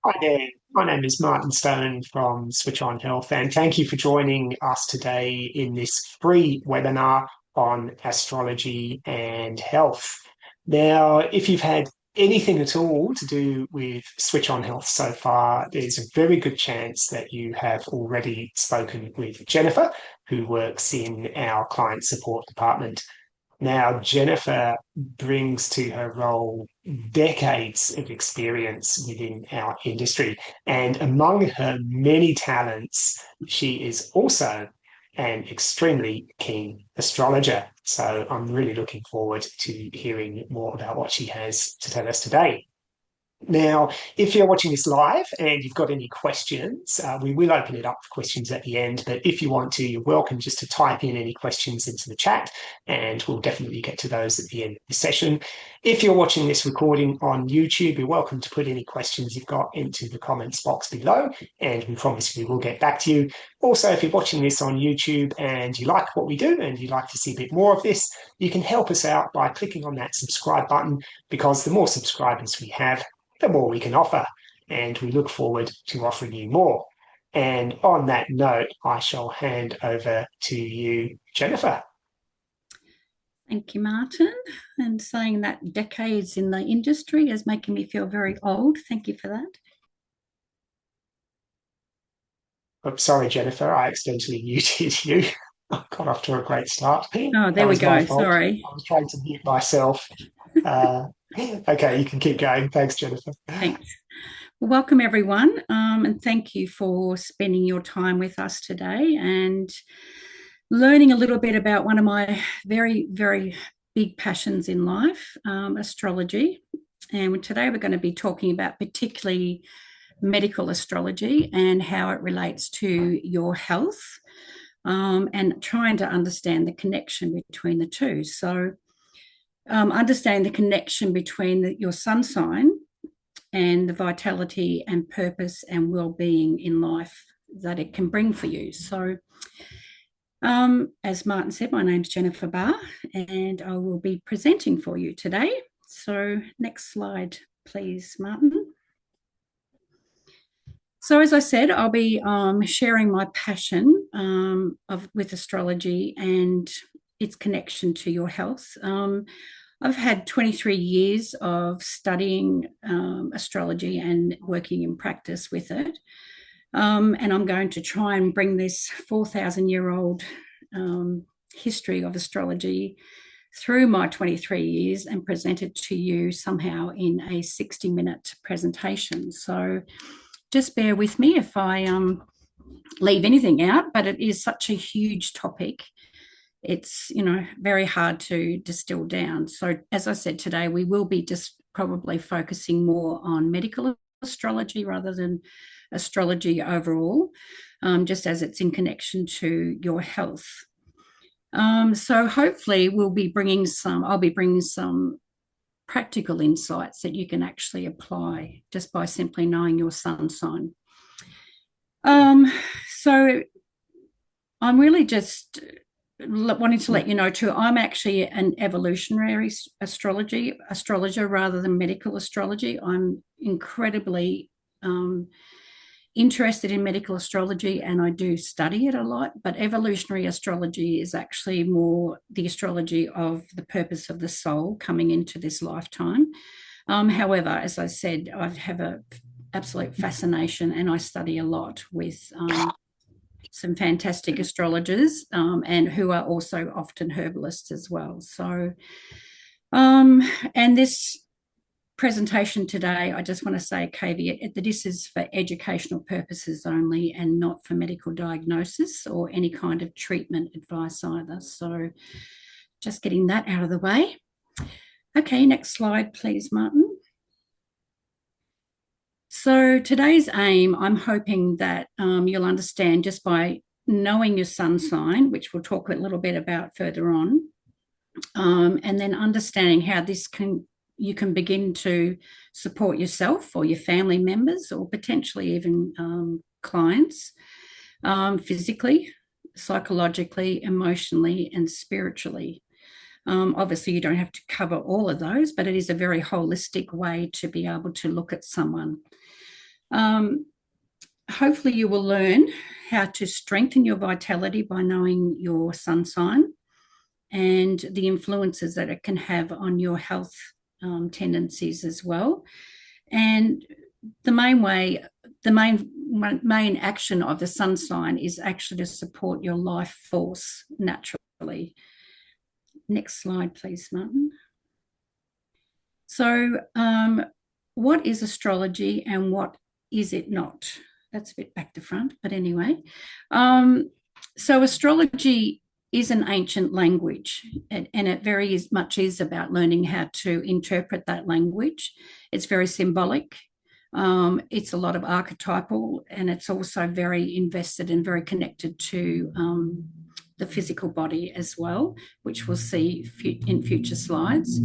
Hi there. My name is Martin Stone from Switch On Health, and thank you for joining us today in this free webinar on astrology and health. Now, if you've had anything at all to do with Switch On Health so far, there's a very good chance that you have already spoken with Jennifer, who works in our client support department. Now, Jennifer brings to her role decades of experience within our industry. And among her many talents, she is also an extremely keen astrologer. So I'm really looking forward to hearing more about what she has to tell us today. Now, if you're watching this live and you've got any questions, we will open it up for questions at the end. But if you want to, you're welcome just to type in any questions into the chat, and we'll definitely get to those at the end of the session. If you're watching this recording on YouTube, you're welcome to put any questions you've got into the comments box below, and we promise we will get back to you. Also, if you're watching this on YouTube and you like what we do and you'd like to see a bit more of this, you can help us out by clicking on that subscribe button, because the more subscribers we have, the more we can offer. And we look forward to offering you more. And on that note, I shall hand over to you, Jennifer. Thank you, Martin. And saying that decades in the industry is making me feel very old. Thank you for that. Oh, sorry, Jennifer, I accidentally muted you. I got off to a great start. Oh, there That we was my go. fault. Sorry. I was trying to mute myself. Okay, you can keep going. Thanks, Jennifer. Thanks. Well, welcome, everyone. And thank you for spending your time with us today and learning a little bit about one of my very, very big passions in life, astrology. And today we're going to be talking about particularly medical astrology and how it relates to your health, and trying to understand the connection between the two. So, understanding the connection between your sun sign and the vitality and purpose and well-being in life that it can bring for you. So, as Martin said, my name's Jennifer Barr, and I will be presenting for you today. So, next slide, please, Martin. So, as I said, I'll be sharing my passion with astrology and its connection to your health. I've had 23 years of studying astrology and working in practice with it. And I'm going to try and bring this 4,000-year-old history of astrology through my 23 years and present it to you somehow in a 60-minute presentation. So just bear with me if I leave anything out, but it is such a huge topic. It's, very hard to distill down. So as I said today, we will be just probably focusing more on medical astrology rather than astrology overall, just as it's in connection to your health. So hopefully I'll be bringing some practical insights that you can actually apply just by simply knowing your sun sign. So I'm really just wanting to let you know too, I'm actually an evolutionary astrologer rather than medical astrology. I'm incredibly interested in medical astrology and I do study it a lot, but evolutionary astrology is actually more the astrology of the purpose of the soul coming into this lifetime. However, as I said, I have an absolute fascination and I study a lot with some fantastic astrologers and who are also often herbalists as well. So, and this presentation today, I just want to say a caveat that this is for educational purposes only and not for medical diagnosis or any kind of treatment advice either. So just getting that out of the way. Okay, next slide, please, Martin. So today's aim, I'm hoping that you'll understand just by knowing your sun sign, which we'll talk a little bit about further on, and then understanding how you can begin to support yourself or your family members or potentially even clients physically, psychologically, emotionally, and spiritually. Obviously, you don't have to cover all of those, but it is a very holistic way to be able to look at someone. Um, Hopefully, you will learn how to strengthen your vitality by knowing your sun sign and the influences that it can have on your health tendencies as well. And the main way, the main action of the sun sign is actually to support your life force naturally. Next slide, please, Martin. So, what is astrology and what is it not? That's a bit back to front, but anyway. So, astrology is an ancient language, and it very much is about learning how to interpret that language. It's very symbolic. It's a lot of archetypal, and it's also very invested and very connected to the physical body as well, which we'll see in future slides.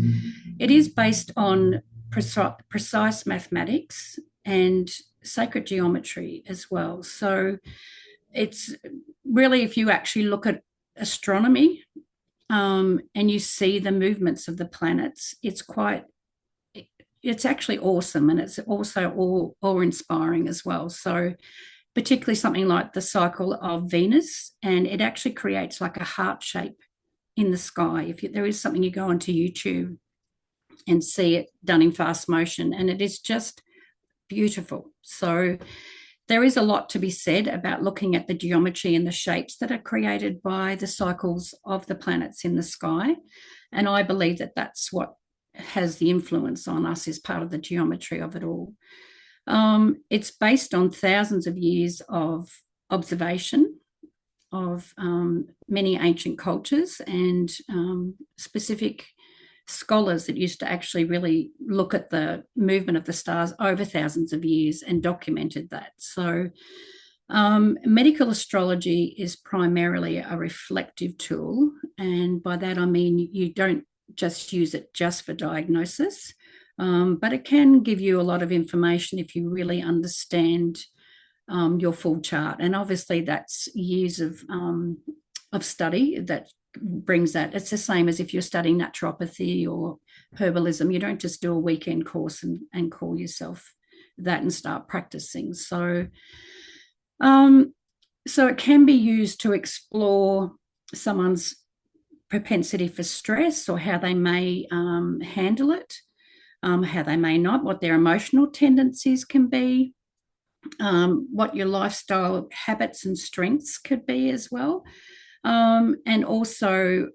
It is based on precise mathematics and sacred geometry as well. So it's really, if you actually look at astronomy and you see the movements of the planets, it's actually awesome, and it's also awe-inspiring as well. So particularly something like the cycle of Venus, and it actually creates like a heart shape in the sky. There is something, you go onto YouTube and see it done in fast motion, and it is just beautiful. So there is a lot to be said about looking at the geometry and the shapes that are created by the cycles of the planets in the sky. And I believe that that's what has the influence on us, is part of the geometry of it all. It's based on thousands of years of observation of many ancient cultures and specific scholars that used to actually really look at the movement of the stars over thousands of years and documented that. So medical astrology is primarily a reflective tool. And by that, I mean, you don't just use it just for diagnosis, but it can give you a lot of information if you really understand your full chart. And obviously that's years of study that brings that. It's the same as if you're studying naturopathy or herbalism. You don't just do a weekend course and call yourself that and start practicing. So it can be used to explore someone's propensity for stress, or how they may handle it, how they may not, what their emotional tendencies can be, what your lifestyle habits and strengths could be as well, and also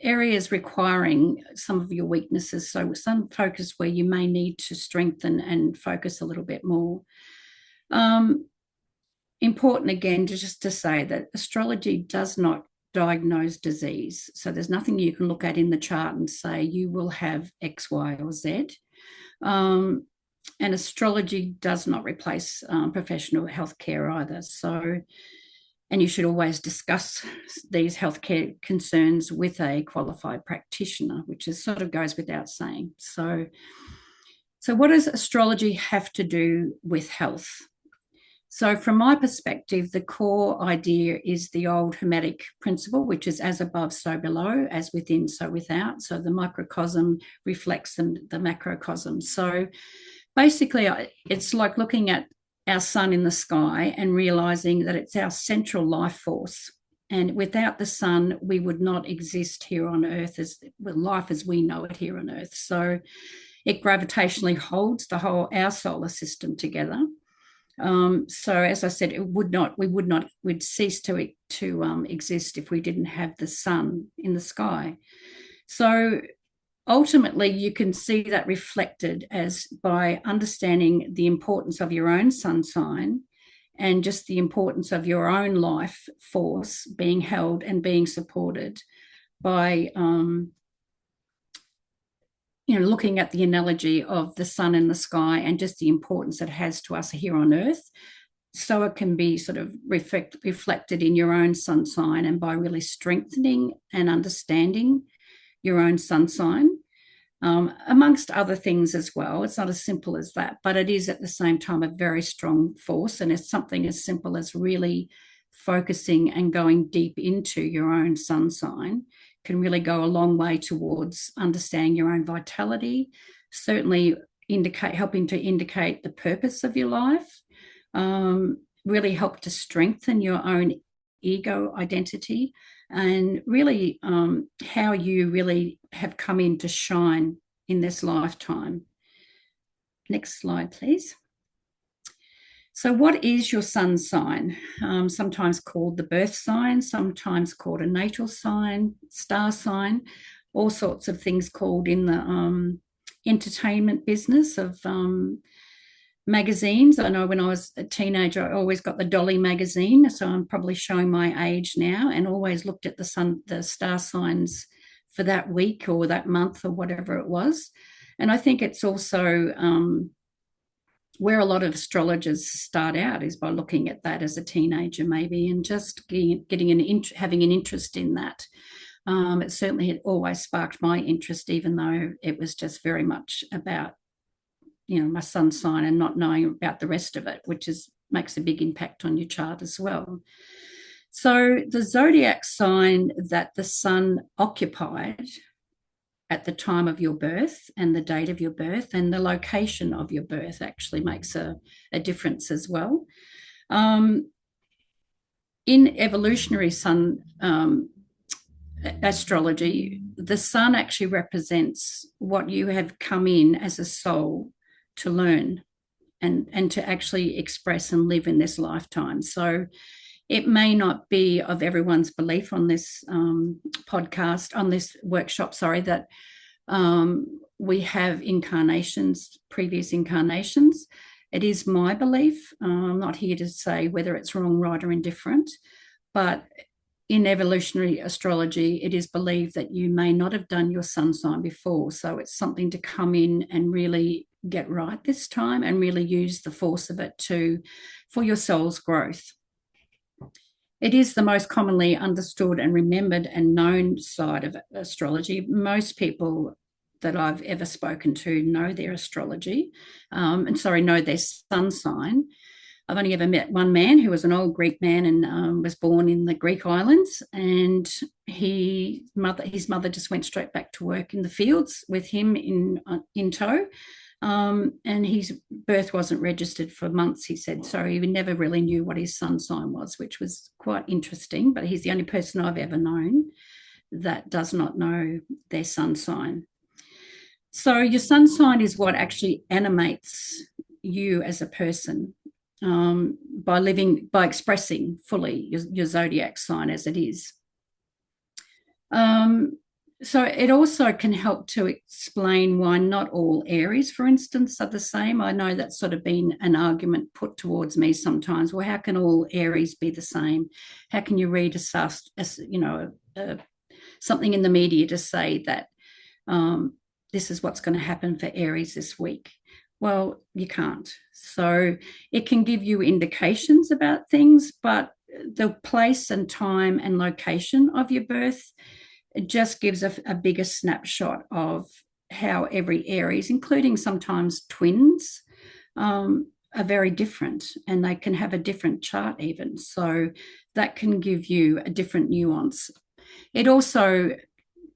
areas requiring some of your weaknesses. So some focus where you may need to strengthen and focus a little bit more. Important again just to say that astrology does not diagnose disease. So there's nothing you can look at in the chart and say you will have X, Y, or Z. And astrology does not replace professional healthcare either. So, and you should always discuss these healthcare concerns with a qualified practitioner, which is sort of goes without saying. So what does astrology have to do with health? So from my perspective, the core idea is the old Hermetic principle, which is as above, so below, as within, so without. So the microcosm reflects the macrocosm. So basically, it's like looking at our sun in the sky and realizing that it's our central life force. And without the sun, we would not exist here on Earth life as we know it here on Earth. So it gravitationally holds our solar system together. So as I said, we'd cease to exist if we didn't have the sun in the sky. So ultimately, you can see that reflected as by understanding the importance of your own sun sign and just the importance of your own life force being held and being supported by looking at the analogy of the sun in the sky and just the importance it has to us here on Earth. So it can be sort of reflected in your own sun sign, and by really strengthening and understanding your own sun sign, amongst other things as well. It's not as simple as that, but it is at the same time a very strong force. And it's something as simple as really focusing and going deep into your own sun sign can really go a long way towards understanding your own vitality, certainly helping to indicate the purpose of your life, really help to strengthen your own ego identity, and really how you really have come in to shine in this lifetime. Next slide, please. So, what is your sun sign? Sometimes called the birth sign, sometimes called a natal sign, star sign, all sorts of things called in the entertainment business of magazines. I know when I was a teenager, I always got the Dolly magazine, so I'm probably showing my age now, and always looked at the star signs for that week or that month or whatever it was. And I think it's also where a lot of astrologers start out is by looking at that as a teenager, maybe, and just having an interest in that. It certainly had always sparked my interest, even though it was just very much about, my sun sign and not knowing about the rest of it, which makes a big impact on your chart as well. So the zodiac sign that the sun occupied at the time of your birth and the date of your birth and the location of your birth actually makes a difference as well. In evolutionary sun astrology, the sun actually represents what you have come in as a soul to learn and to actually express and live in this lifetime. So it may not be of everyone's belief on this podcast, on this workshop, that we have incarnations, previous incarnations. It is my belief. I'm not here to say whether it's wrong, right, or indifferent, but in evolutionary astrology, it is believed that you may not have done your sun sign before. So it's something to come in and really get right this time and really use the force of it for your soul's growth. It is the most commonly understood and remembered and known side of astrology. Most people that I've ever spoken to know their astrology, know their sun sign. I've only ever met one man who was an old Greek man and was born in the Greek islands, and his mother just went straight back to work in the fields with him in tow. And his birth wasn't registered for months, he said. So he never really knew what his sun sign was, which was quite interesting. But he's the only person I've ever known that does not know their sun sign. So your sun sign is what actually animates you as a person by expressing fully your zodiac sign as it is. So it also can help to explain why not all Aries, for instance, are the same. I know that's sort of been an argument put towards me sometimes. Well, how can all Aries be the same? How can you read something in the media to say that this is what's going to happen for Aries this week? Well, you can't. So it can give you indications about things, but the place and time and location of your birth, it just gives a bigger snapshot of how every Aries, including sometimes twins, are very different, and they can have a different chart even. So that can give you a different nuance. It also,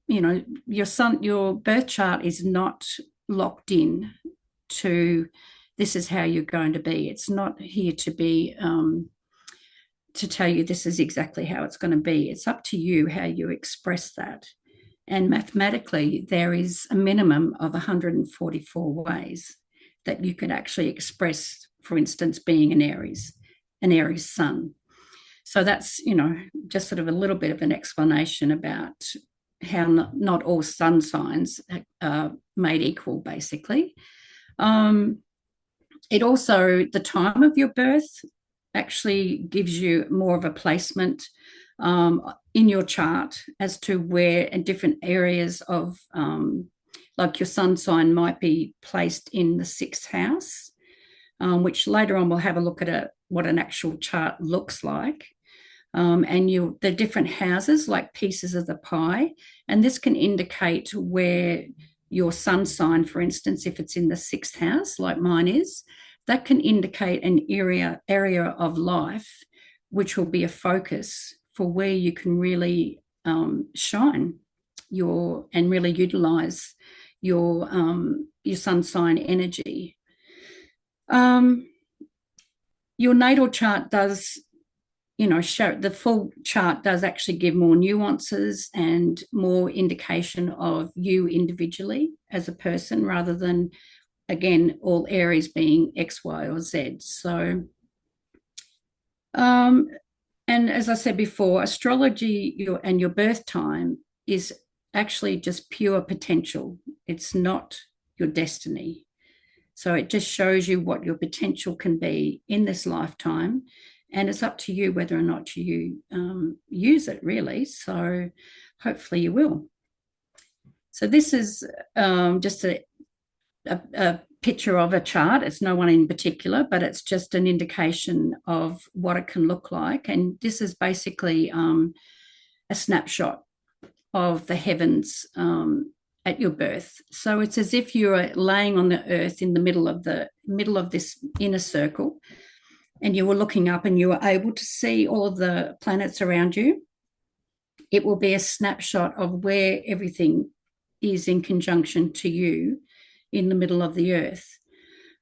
your birth chart is not locked in to this is how you're going to be. It's not here to be to tell you this is exactly how it's going to be. It's up to you how you express that. And mathematically, there is a minimum of 144 ways that you could actually express, for instance, being an Aries sun. So that's, just sort of a little bit of an explanation about how not all sun signs are made equal, basically. It also, the time of your birth actually gives you more of a placement in your chart as to where in different areas of, like your sun sign might be placed in the 6th house, which later on we'll have a look at what an actual chart looks like. And the different houses, like pieces of the pie, and this can indicate where your sun sign, for instance, if it's in the 6th house, like mine is, that can indicate an area of life which will be a focus for where you can really shine and really utilize your sun sign energy. your natal chart does, show the full chart does actually give more nuances and more indication of you individually as a person rather than, again, all areas being X, Y, or Z. So, um, and as I said before, astrology and your birth time is actually just pure potential. It's not your destiny. So it just shows you what your potential can be in this lifetime. And it's up to you whether or not you use it, really. So hopefully you will. So this is just a picture of a chart. It's no one in particular, but it's just an indication of what it can look like. And this is basically a snapshot of the heavens at your birth. So it's as if you're laying on the earth in the middle of this inner circle, and you were looking up and you were able to see all of the planets around you. It will be a snapshot of where everything is in conjunction to you in the middle of the earth,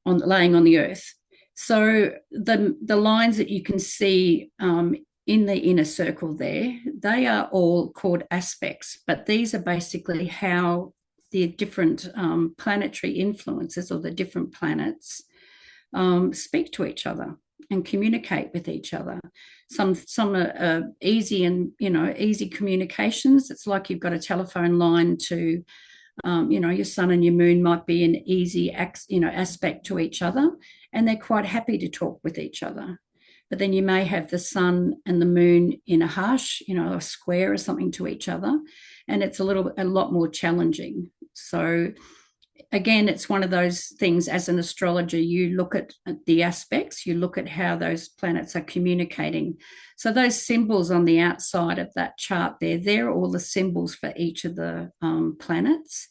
laying on the earth. So the lines that you can see in the inner circle there, they are all called aspects, but these are basically how the different planetary influences or the different planets speak to each other and communicate with each other. Some are easy and easy communications. It's like you've got a telephone line to your sun and your moon might be an easy aspect to each other, and they're quite happy to talk with each other. But then you may have the sun and the moon in a harsh, a square or something to each other, and it's a lot more challenging. So again, it's one of those things. As an astrologer, you look at the aspects, you look at how those planets are communicating. So those symbols on the outside of that chart there, they're all the symbols for each of the planets.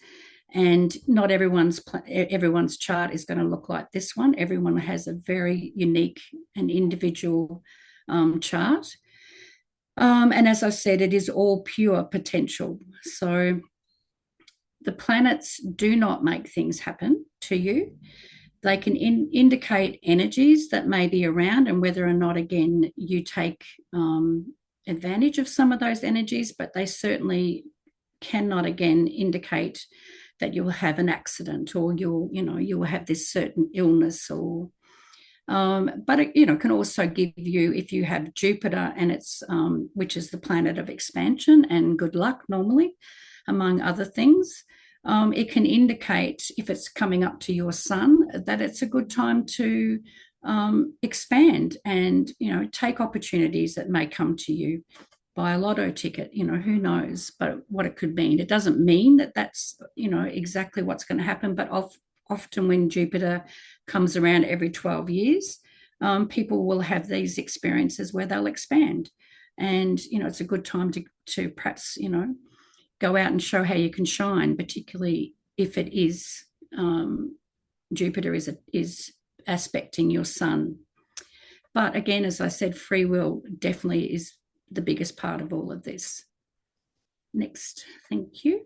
And not everyone's chart is going to look like this one. Everyone has a very unique and individual chart. And as I said, it is all pure potential. So the planets do not make things happen to you. They can indicate energies that may be around and whether or not, again, you take advantage of some of those energies, but they certainly cannot, again, indicate that you'll have an accident or you'll have this certain illness or but it can also give you, if you have Jupiter and it's which is the planet of expansion and good luck normally, among other things. It can indicate, if it's coming up to your sun, that it's a good time to expand and take opportunities that may come to you. Buy a lotto ticket, who knows, but what it could mean. It doesn't mean that that's exactly what's going to happen, but often when Jupiter comes around every 12 years, people will have these experiences where they'll expand, and it's a good time to perhaps go out and show how you can shine, particularly if it is Jupiter is aspecting your sun. But again, as I said, free will definitely is the biggest part of all of this. Next, thank you.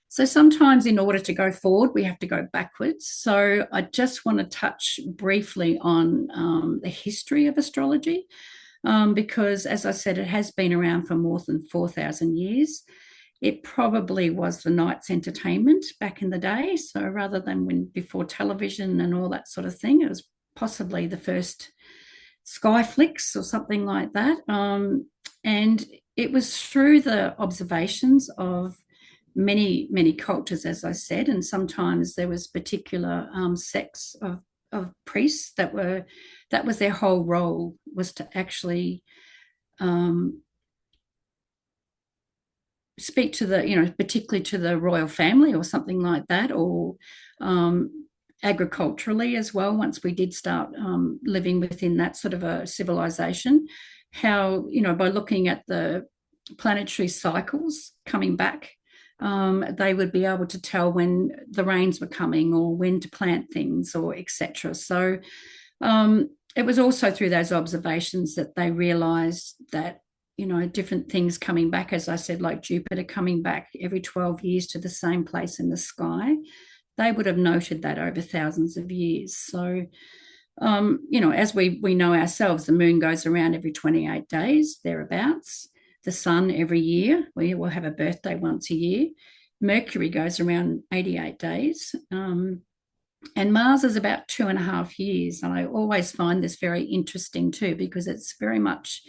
So sometimes in order to go forward, we have to go backwards. So I just want to touch briefly on the history of astrology. Because, as I said, it has been around for more than 4,000 years. It probably was the night's entertainment back in the day. So rather than before television and all that sort of thing, it was possibly the first sky flicks or something like that. And it was through the observations of many, many cultures, as I said, and sometimes there was particular sects of priests that was their whole role, was to actually speak to particularly to the royal family or something like that, or agriculturally as well. Once we did start living within that sort of a civilization, how by looking at the planetary cycles coming back, they would be able to tell when the rains were coming or when to plant things or etc. So it was also through those observations that they realized that different things coming back, as I said, like Jupiter coming back every 12 years to the same place in the sky, they would have noted that over thousands of years. So As we know ourselves, the moon goes around every 28 days, thereabouts. The sun every year, we will have a birthday once a year. Mercury goes around 88 days. And Mars is about 2.5 years. And I always find this very interesting too, because it's very much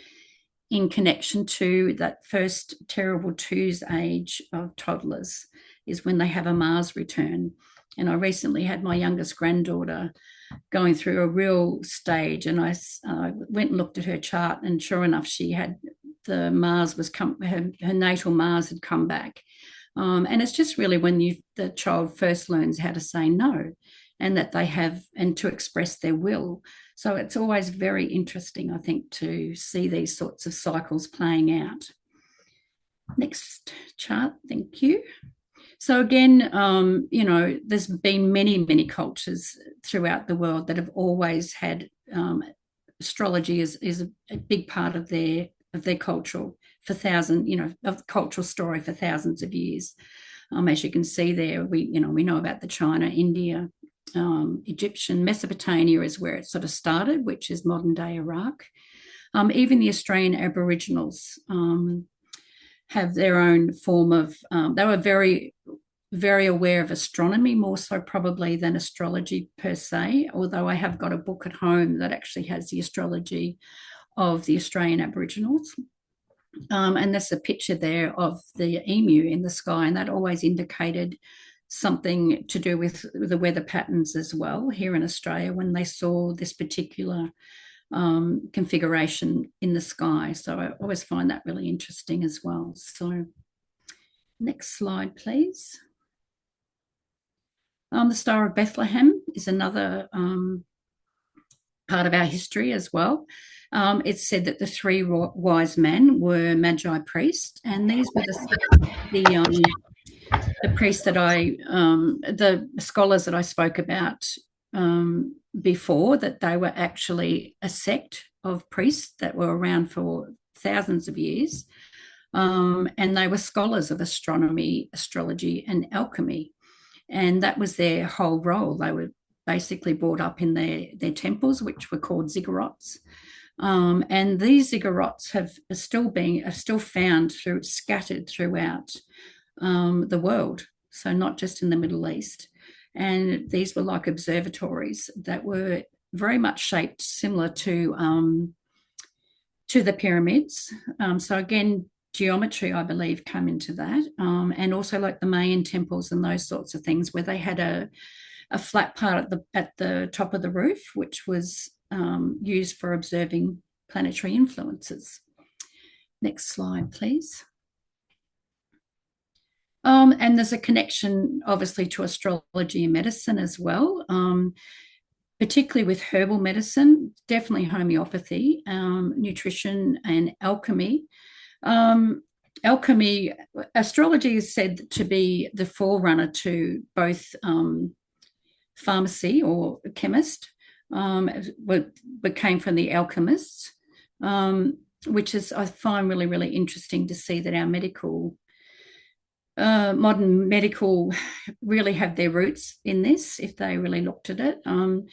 in connection to that first terrible twos age of toddlers, is when they have a Mars return. And I recently had my youngest granddaughter going through a real stage, and I went and looked at her chart, and sure enough, she had the Mars was her natal Mars had come back. And it's just really when the child first learns how to say no, and that they have, and to express their will. So it's always very interesting, I think, to see these sorts of cycles playing out. Next chart, thank you. So again, there's been many, many cultures throughout the world that have always had astrology is a big part of their cultural of cultural story for thousands of years. As you can see there, we know about the China, India, Egyptian, Mesopotamia is where it sort of started, which is modern day Iraq. Even the Australian Aboriginals have their own form of, they were very, very aware of astronomy, more so probably than astrology per se, although I have got a book at home that actually has the astrology of the Australian Aboriginals. And there's a picture there of the emu in the sky, and that always indicated something to do with the weather patterns as well here in Australia when they saw this particular configuration in the sky. So I always find that really interesting as well. So next slide, please. The Star of Bethlehem is another part of our history as well. It's said that the three wise men were Magi priests, and these were the priests that the scholars that I spoke about before, that they were actually a sect of priests that were around for thousands of years. And they were scholars of astronomy, astrology, and alchemy. And that was their whole role. They were basically brought up in their temples, which were called ziggurats. And these ziggurats are still found scattered throughout the world. So not just in the Middle East. And these were like observatories that were very much shaped similar to the pyramids. So again, geometry, I believe, come into that. And also like the Mayan temples and those sorts of things, where they had a flat part at the top of the roof, which was used for observing planetary influences. Next slide, please. And there's a connection, obviously, to astrology and medicine as well, particularly with herbal medicine, definitely homeopathy, nutrition, and alchemy. Astrology is said to be the forerunner to both pharmacy or chemist, what came from the alchemists, which is, I find, really, really interesting to see that our modern medical really have their roots in this, if they really looked at it. And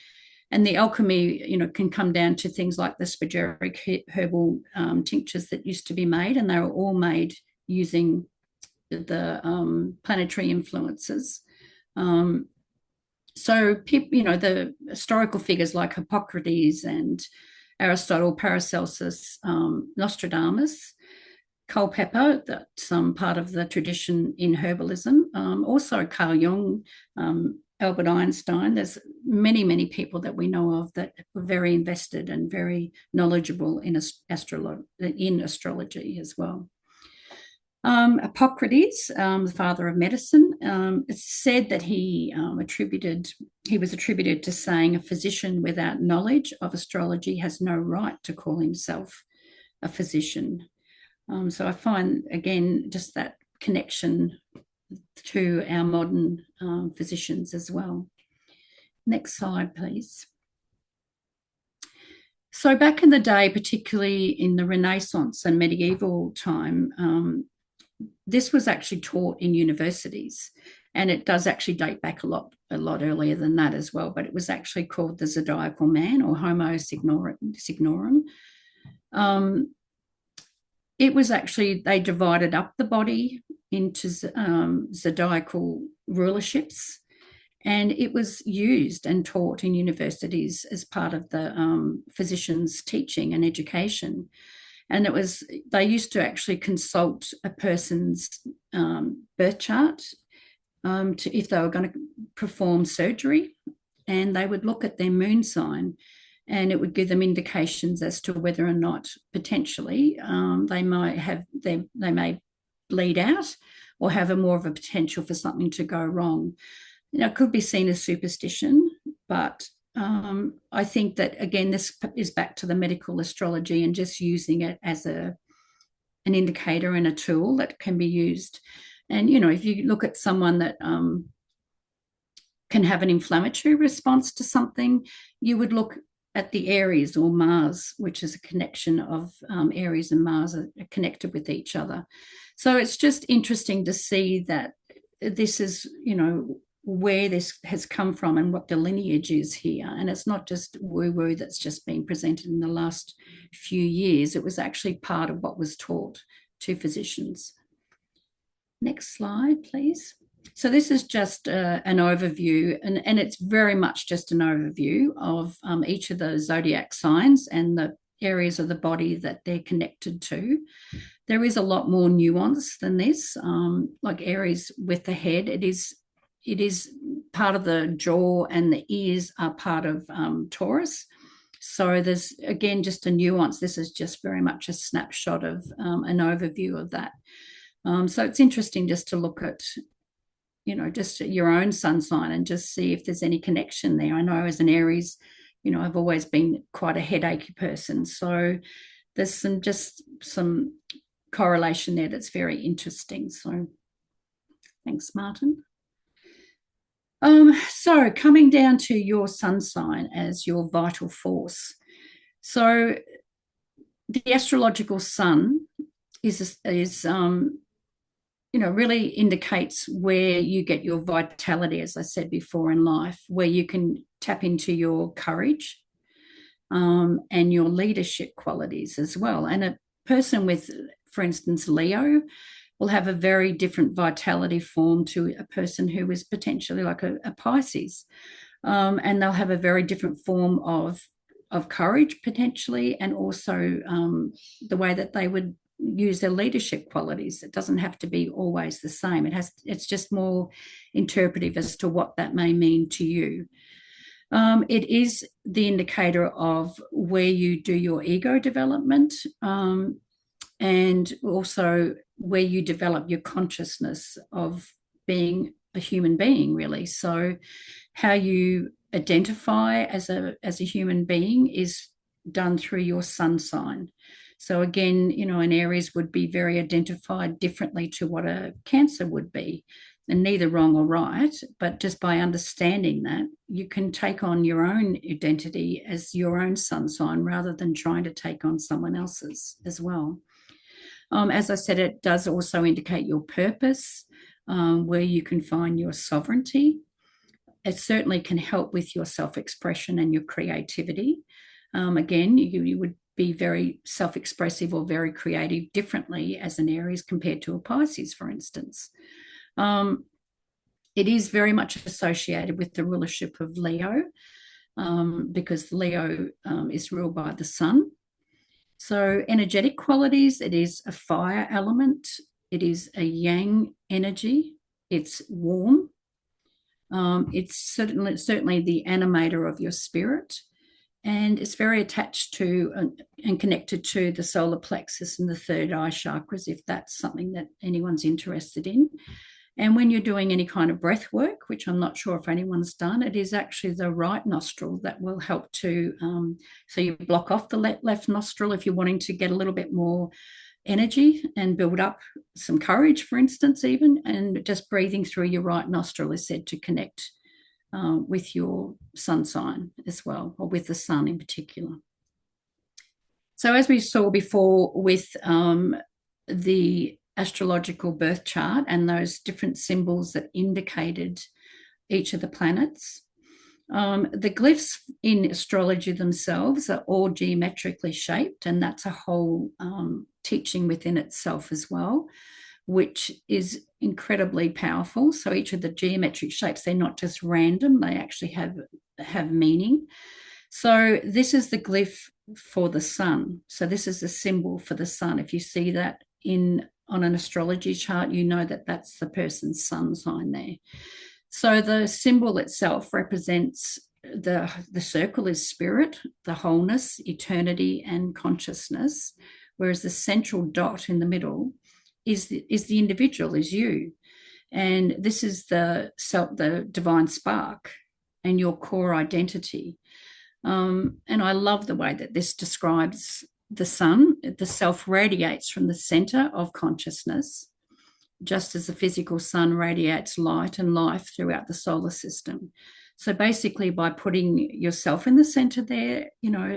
the alchemy, can come down to things like the spagyric herbal tinctures that used to be made, and they were all made using the planetary influences. So, the historical figures like Hippocrates and Aristotle, Paracelsus, Nostradamus, Culpeper, that's part of the tradition in herbalism. Also Carl Jung, Albert Einstein. There's many, many people that we know of that were very invested and very knowledgeable in astrology as well. Hippocrates, the father of medicine, it's said that he was attributed to saying, "A physician without knowledge of astrology has no right to call himself a physician." So I find, again, just that connection to our modern physicians as well. Next slide, please. So back in the day, particularly in the Renaissance and medieval time, this was actually taught in universities, and it does actually date back a lot a lot earlier than that as well, but it was actually called the zodiacal man, or Homo signorum. It was actually, they divided up the body into zodiacal rulerships, and it was used and taught in universities as part of the physicians' teaching and education. And it was, they used to actually consult a person's birth chart if they were going to perform surgery, and they would look at their moon sign, and it would give them indications as to whether or not potentially they may bleed out or have a more of a potential for something to go wrong. It could be seen as superstition, but I think that, again, this is back to the medical astrology and just using it as an indicator and a tool that can be used. And, if you look at someone that can have an inflammatory response to something, you would look at the Aries or Mars, which is a connection of Aries and Mars are connected with each other. So it's just interesting to see that this is, where this has come from and what the lineage is here. And it's not just woo-woo that's just been presented in the last few years. It was actually part of what was taught to physicians. Next slide, please. So this is just an overview, and it's very much just an overview of each of the zodiac signs and the areas of the body that they're connected to. There is a lot more nuance than this. Like Aries with the head, it is part of the jaw, and the ears are part of Taurus. So there's, again, just a nuance. This is just very much a snapshot of an overview of that. So it's interesting just to look at, just your own sun sign and just see if there's any connection there. I know as an Aries, I've always been quite a headachy person. So there's some correlation there that's very interesting. So thanks, Martin. So coming down to your sun sign as your vital force. So the astrological sun is really indicates where you get your vitality, as I said before, in life, where you can tap into your courage and your leadership qualities as well. And a person with, for instance, Leo will have a very different vitality form to a person who is potentially like a Pisces. And they'll have a very different form of courage potentially, and also the way that they would use their leadership qualities. It doesn't have to be always the same. It's just more interpretive as to what that may mean to you. It is the indicator of where you do your ego development, and also where you develop your consciousness of being a human being, really. So how you identify as a human being is done through your sun sign. So again, an Aries would be very identified differently to what a Cancer would be, and neither wrong or right, but just by understanding that, you can take on your own identity as your own sun sign rather than trying to take on someone else's as well. As I said, it does also indicate your purpose, where you can find your sovereignty. It certainly can help with your self-expression and your creativity. Again, you would be very self-expressive or very creative differently as an Aries compared to a Pisces, for instance. It is very much associated with the rulership of Leo, because Leo is ruled by the sun. So energetic qualities, it is a fire element. It is a yang energy. It's warm. It's certainly the animator of your spirit. And it's very attached to and connected to the solar plexus and the third eye chakras, if that's something that anyone's interested in. And when you're doing any kind of breath work, which I'm not sure if anyone's done, it is actually the right nostril that will help to, so you block off the left nostril if you're wanting to get a little bit more energy and build up some courage, for instance, even, and just breathing through your right nostril is said to connect with your sun sign as well, or with the sun in particular. So as we saw before with the astrological birth chart and those different symbols that indicated each of the planets. The glyphs in astrology themselves are all geometrically shaped, and that's a whole teaching within itself as well, which is incredibly powerful. So each of the geometric shapes, they're not just random, they actually have meaning. So this is the glyph for the sun. So this is the symbol for the sun. If you see that on an astrology chart, you know that that's the person's sun sign there. So the symbol itself represents the circle is spirit, the wholeness, eternity, and consciousness, whereas the central dot in the middle is the individual, is you. And this is the divine spark and your core identity. And I love the way that this describes the sun. The self radiates from the center of consciousness, just as the physical sun radiates light and life throughout the solar system. So basically, by putting yourself in the center there,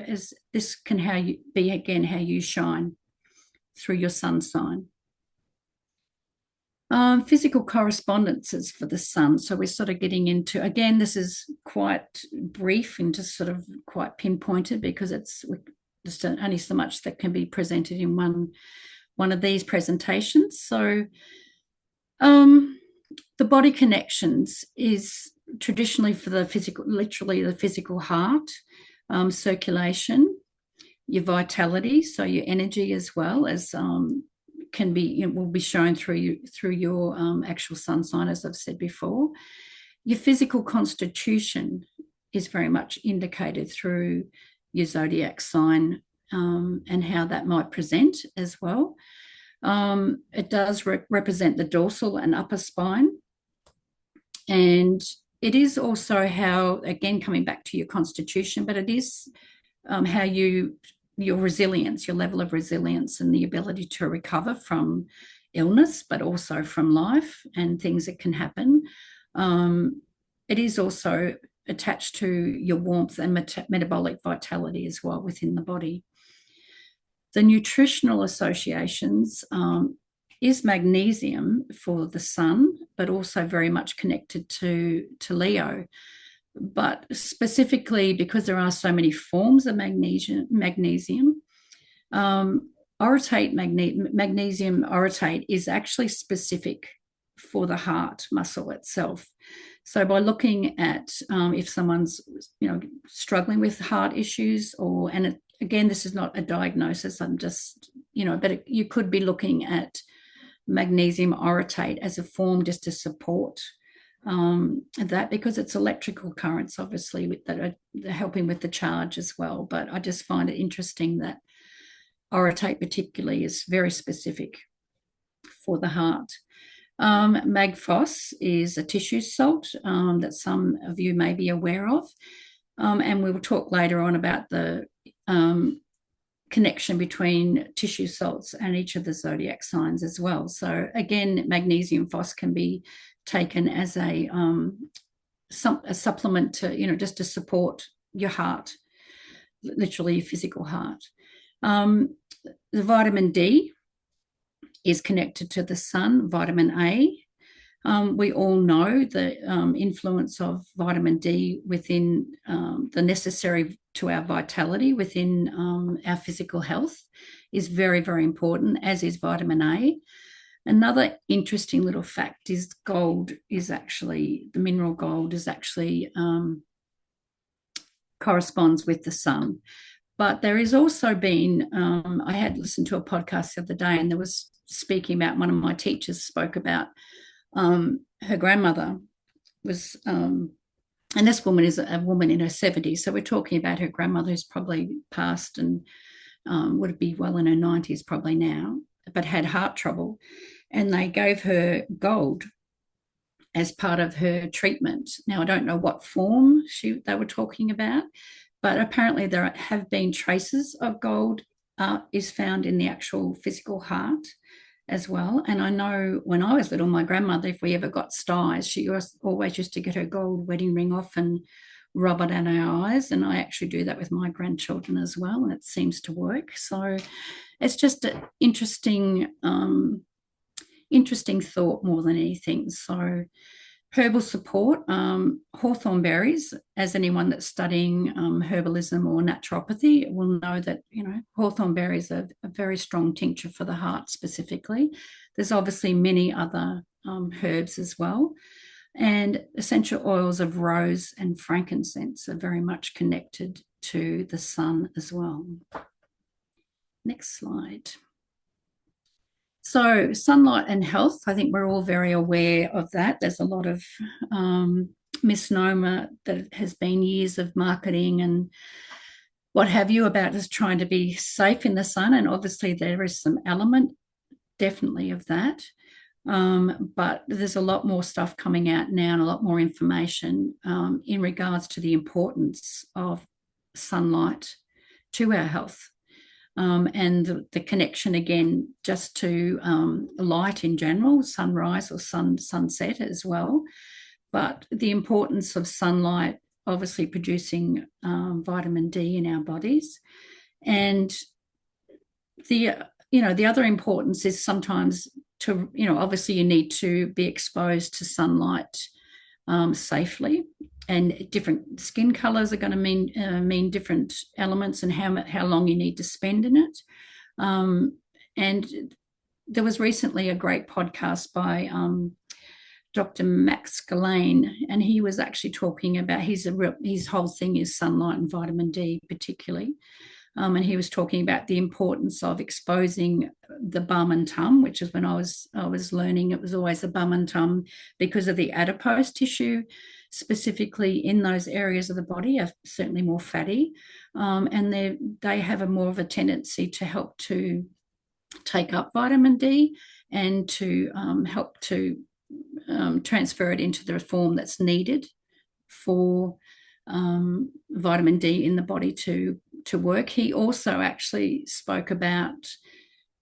as this can how you shine through your sun sign. Physical correspondences for the sun. So we're sort of getting into, again, this is quite brief and just sort of quite pinpointed because it's just only so much that can be presented in one of these presentations. So the body connections is traditionally for the physical, literally the physical heart, circulation, your vitality, so your energy as well as will be shown through your actual sun sign, as I've said before. Your physical constitution is very much indicated through your zodiac sign and how that might present as well. It does represent the dorsal and upper spine. And it is also how, again, coming back to your constitution, but it is how your resilience, your level of resilience and the ability to recover from illness, but also from life and things that can happen. It is also attached to your warmth and metabolic vitality as well within the body. The nutritional associations is magnesium for the sun, but also very much connected to Leo. But specifically because there are so many forms of magnesium, magnesium orotate is actually specific for the heart muscle itself. So by looking at if someone's struggling with heart issues, again, this is not a diagnosis, I'm just but you could be looking at magnesium orotate as a form just to support that, because it's electrical currents obviously that are helping with the charge as well. But I just find it interesting that orotate particularly is very specific for the heart. Magphos is a tissue salt that some of you may be aware of, and we will talk later on about the connection between tissue salts and each of the zodiac signs as well. So again, magnesium phos can be taken as a supplement to, just to support your heart, literally your physical heart. The vitamin D is connected to the sun, vitamin A. We all know the influence of vitamin D within the necessary to our vitality within our physical health is very, very important, as is vitamin A. Another interesting little fact is the mineral gold is actually corresponds with the sun. But there is also been, I had listened to a podcast the other day, and there was speaking about, one of my teachers spoke about her grandmother was, and this woman is a woman in her 70s. So we're talking about her grandmother who's probably passed and would be well in her 90s probably now, but had heart trouble. And they gave her gold as part of her treatment. Now, I don't know what form they were talking about, but apparently there have been traces of gold is found in the actual physical heart as well. And I know when I was little, my grandmother, if we ever got styes, she always used to get her gold wedding ring off and rub it on our eyes. And I actually do that with my grandchildren as well, and it seems to work. So it's just an interesting thought more than anything. So herbal support, hawthorn berries, as anyone that's studying herbalism or naturopathy will know that, hawthorn berries are a very strong tincture for the heart specifically. There's obviously many other herbs as well. And essential oils of rose and frankincense are very much connected to the sun as well. Next slide. So sunlight and health, I think we're all very aware of that. There's a lot of misnomer that has been years of marketing and what have you about us trying to be safe in the sun. And obviously there is some element definitely of that. But there's a lot more stuff coming out now and a lot more information in regards to the importance of sunlight to our health. And the connection again just to light in general, sunrise or sunset as well, but the importance of sunlight obviously producing vitamin D in our bodies. And the other importance is sometimes to, obviously you need to be exposed to sunlight safely, and different skin colors are going to mean different elements and how long you need to spend in it. And there was recently a great podcast by Dr. Max Ghislaine, and he was actually talking about his whole thing is sunlight and vitamin D particularly. And he was talking about the importance of exposing the bum and tum, which is when I was learning it was always the bum and tum because of the adipose tissue, specifically in those areas of the body are certainly more fatty, and they have a more of a tendency to help to take up vitamin D and to help to transfer it into the form that's needed for vitamin D in the body to work. He also actually spoke about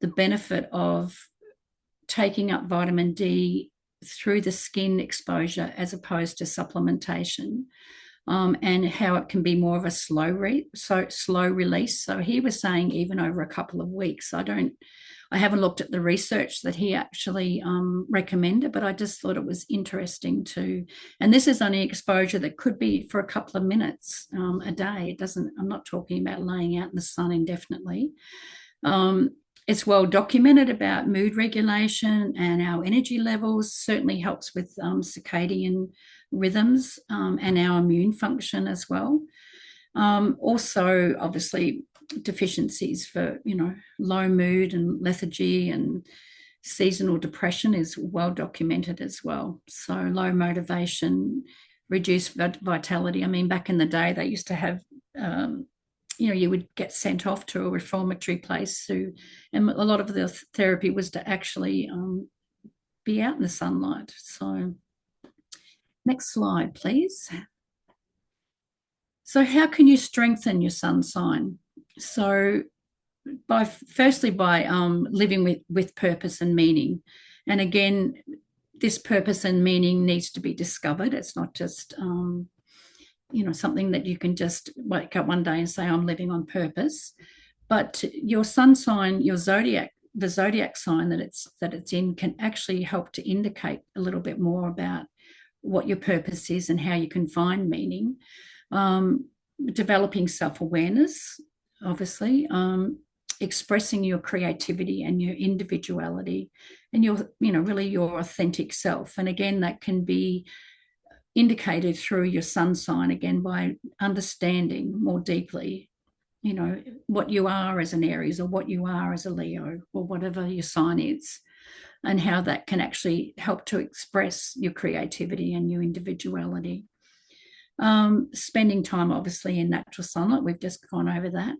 the benefit of taking up vitamin D through the skin exposure as opposed to supplementation, and how it can be more of a slow release. So he was saying even over a couple of weeks. I haven't looked at the research that he actually recommended, but I just thought it was interesting too. And this is only exposure that could be for a couple of minutes a day. I'm not talking about laying out in the sun indefinitely. It's well documented about mood regulation and our energy levels, certainly helps with circadian rhythms and our immune function as well. Also, obviously, deficiencies for, low mood and lethargy and seasonal depression is well documented as well. So low motivation, reduced vitality. I mean, back in the day, they used to have you would get sent off to a reformatory place and a lot of the therapy was to actually be out in the sunlight. So next slide, please. So how can you strengthen your sun sign? So firstly by living with purpose and meaning. And again, this purpose and meaning needs to be discovered. It's not just something that you can just wake up one day and say, I'm living on purpose. But your sun sign, the zodiac sign that it's in can actually help to indicate a little bit more about what your purpose is and how you can find meaning. Developing self-awareness, obviously, expressing your creativity and your individuality and really your authentic self. And again, that can be indicated through your sun sign, again, by understanding more deeply, what you are as an Aries or what you are as a Leo or whatever your sign is, and how that can actually help to express your creativity and your individuality. Spending time, obviously, in natural sunlight, we've just gone over that,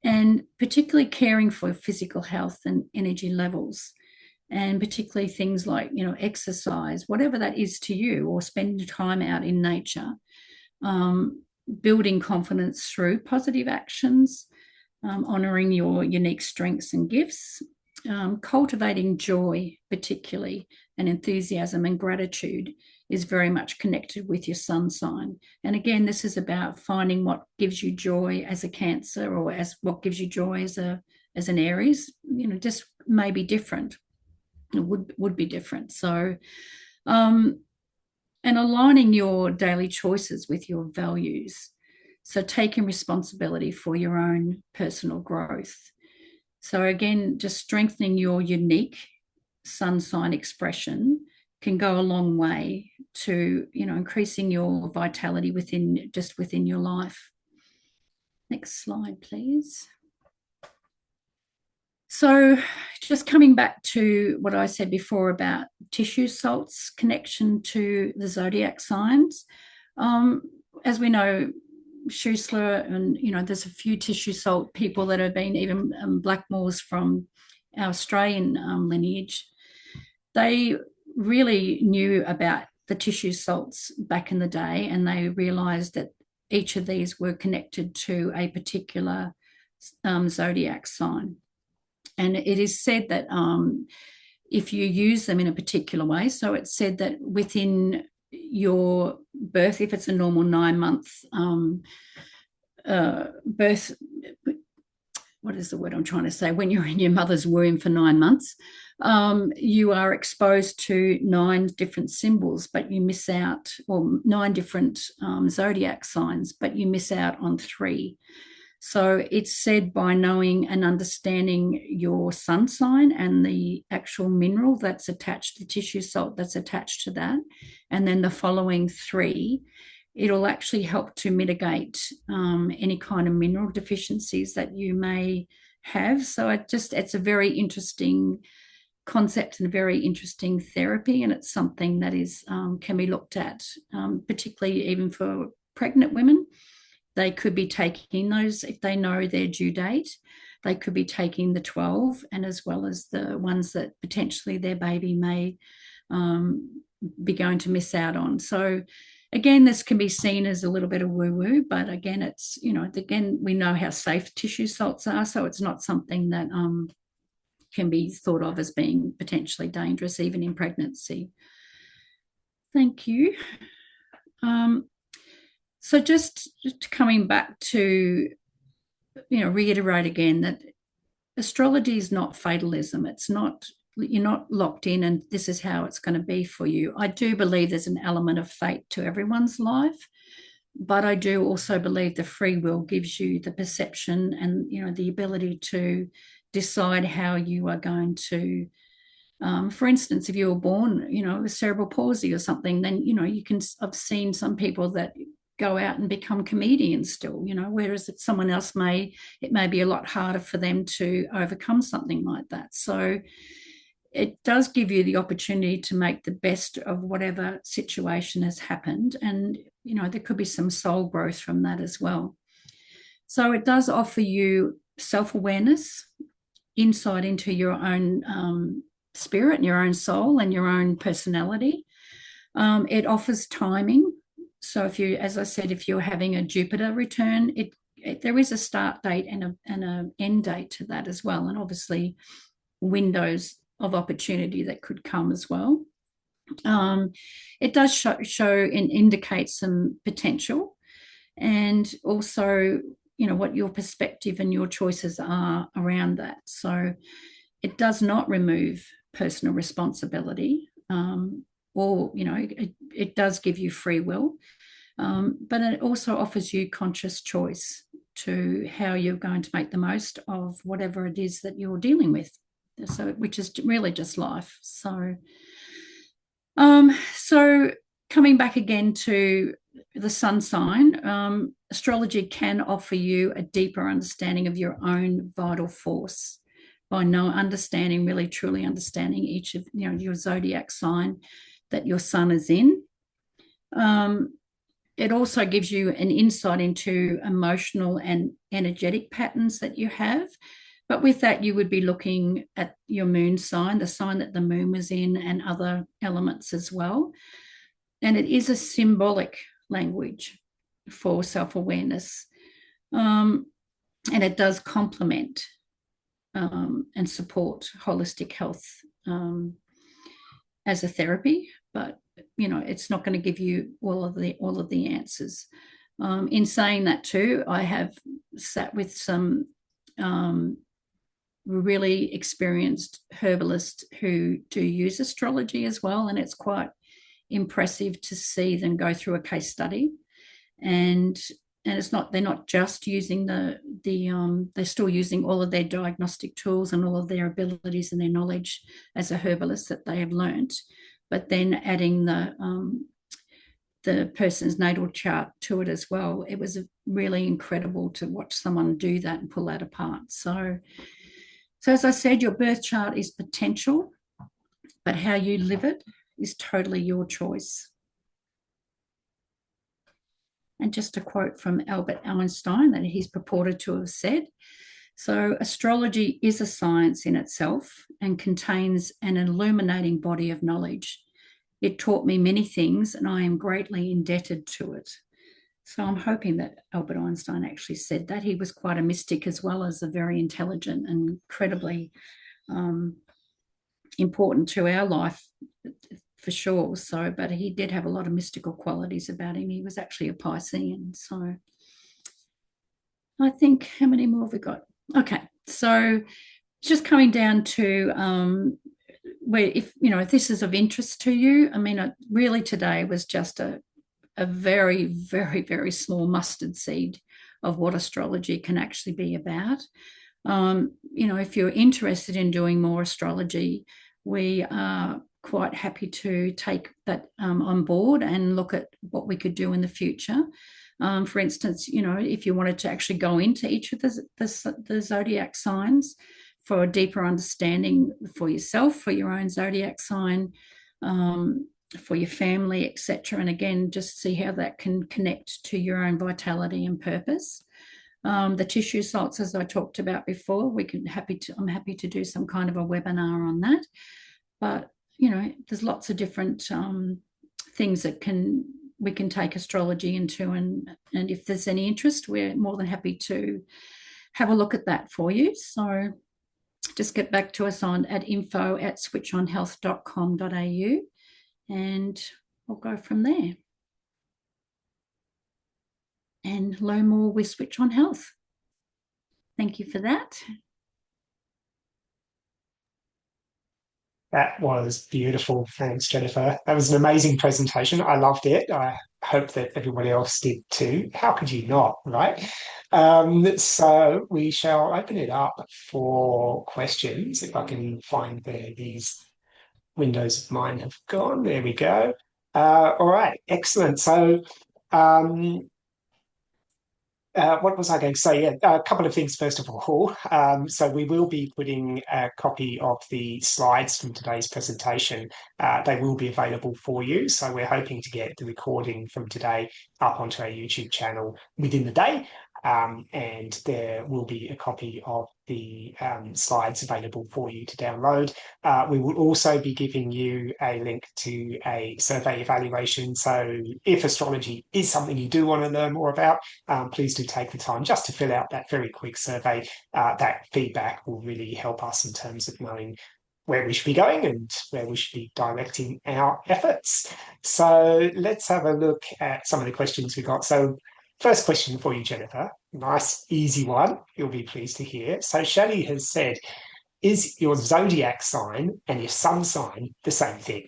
and particularly caring for physical health and energy levels. And particularly things like, exercise, whatever that is to you, or spending time out in nature, building confidence through positive actions, honouring your unique strengths and gifts, cultivating joy particularly, and enthusiasm and gratitude is very much connected with your sun sign. And again, this is about finding what gives you joy as a Cancer or as what gives you joy as an Aries, just maybe different. It would be different. So and aligning your daily choices with your values. So taking responsibility for your own personal growth. So again, just strengthening your unique sun sign expression can go a long way to, increasing your vitality within your life. Next slide, please. So just coming back to what I said before about tissue salts connection to the zodiac signs. As we know, Schussler and, there's a few tissue salt people that have been, even Blackmore's from our Australian lineage. They really knew about the tissue salts back in the day, and they realized that each of these were connected to a particular zodiac sign. And it is said that if you use them in a particular way, so it's said that within your birth, if it's a normal 9-month birth, what is the word I'm trying to say? When you're in your mother's womb for 9 months, you are exposed to 9 different symbols, but you miss out, or 9 different zodiac signs, but you miss out on 3. So it's said by knowing and understanding your sun sign and the actual mineral that's attached, the tissue salt that's attached to that, and then the following 3, it'll actually help to mitigate any kind of mineral deficiencies that you may have. So it's a very interesting concept and a very interesting therapy, and it's something that is can be looked at, particularly even for pregnant women. They could be taking those if they know their due date. They could be taking the 12, and as well as the ones that potentially their baby may be going to miss out on. So again, this can be seen as a little bit of woo-woo, but again, it's, again, we know how safe tissue salts are, so it's not something that can be thought of as being potentially dangerous, even in pregnancy. Thank you. So just coming back to, reiterate again that astrology is not fatalism. It's not, you're not locked in and this is how it's going to be for you. I do believe there's an element of fate to everyone's life, but I do also believe the free will gives you the perception and, the ability to decide how you are going to, for instance, if you were born, with cerebral palsy or something, then, I've seen some people that go out and become comedians still, whereas someone else it may be a lot harder for them to overcome something like that. So it does give you the opportunity to make the best of whatever situation has happened. And, there could be some soul growth from that as well. So it does offer you self-awareness, insight into your own spirit and your own soul and your own personality. It offers timing. So as I said, if you're having a Jupiter return, there is a start date and an end date to that as well. And obviously windows of opportunity that could come as well. It does show and indicate some potential, and also, what your perspective and your choices are around that. So it does not remove personal responsibility, or, it does give you free will, but it also offers you conscious choice to how you're going to make the most of whatever it is that you're dealing with. So, which is really just life. So coming back again to the sun sign, astrology can offer you a deeper understanding of your own vital force by really truly understanding each of your zodiac sign that your sun is in. It also gives you an insight into emotional and energetic patterns that you have. But with that, you would be looking at your moon sign, the sign that the moon was in, and other elements as well. And it is a symbolic language for self-awareness. And it does complement and support holistic health as a therapy, but it's not going to give you all of the answers. In saying that too, I have sat with some really experienced herbalists who do use astrology as well, and it's quite impressive to see them go through a case study. And it's not, they're not just using they're still using all of their diagnostic tools and all of their abilities and their knowledge as a herbalist that they have learnt, but then adding the person's natal chart to it as well. It was really incredible to watch someone do that and pull that apart. So as I said, your birth chart is potential, but how you live it is totally your choice. And just a quote from Albert Einstein that he's purported to have said. So, astrology is a science in itself and contains an illuminating body of knowledge. It taught me many things, and I am greatly indebted to it. So, I'm hoping that Albert Einstein actually said that. He was quite a mystic as well as a very intelligent and incredibly important to our life for sure. So, but he did have a lot of mystical qualities about him. He was actually a Piscean. So I think, how many more have we got? Okay. So just coming down to where, if this is of interest to you, I mean, really today was just a very, very, very small mustard seed of what astrology can actually be about. If you're interested in doing more astrology, we are quite happy to take that on board and look at what we could do in the future. For instance, if you wanted to actually go into each of the zodiac signs for a deeper understanding for yourself, for your own zodiac sign, for your family, etc. And again, just see how that can connect to your own vitality and purpose. The tissue salts, as I talked about before, I'm happy to do some kind of a webinar on that. But there's lots of different things that we can take astrology into, and if there's any interest, we're more than happy to have a look at that for you. So just get back to us at info@switchonhealth.com.au, and we'll go from there and learn more with Switch on Health. Thank you for that. That was beautiful. Thanks, Jennifer. That was an amazing presentation. I loved it. I hope that everybody else did too. How could you not, right? So we shall open it up for questions. If I can find where these windows of mine have gone. There we go. All right, excellent. So what was I going to say? Yeah, a couple of things, first of all. So we will be putting a copy of the slides from today's presentation. They will be available for you. So we're hoping to get the recording from today up onto our YouTube channel within the day. And there will be a copy of the slides available for you to download. We will also be giving you a link to a survey evaluation. So if astrology is something you do want to learn more about, please do take the time just to fill out that very quick survey. That feedback will really help us in terms of knowing where we should be going and where we should be directing our efforts. So let's have a look at some of the questions we got. So first question for you, Jennifer. Nice, easy one. You'll be pleased to hear. So Shelley has said, is your zodiac sign and your sun sign the same thing?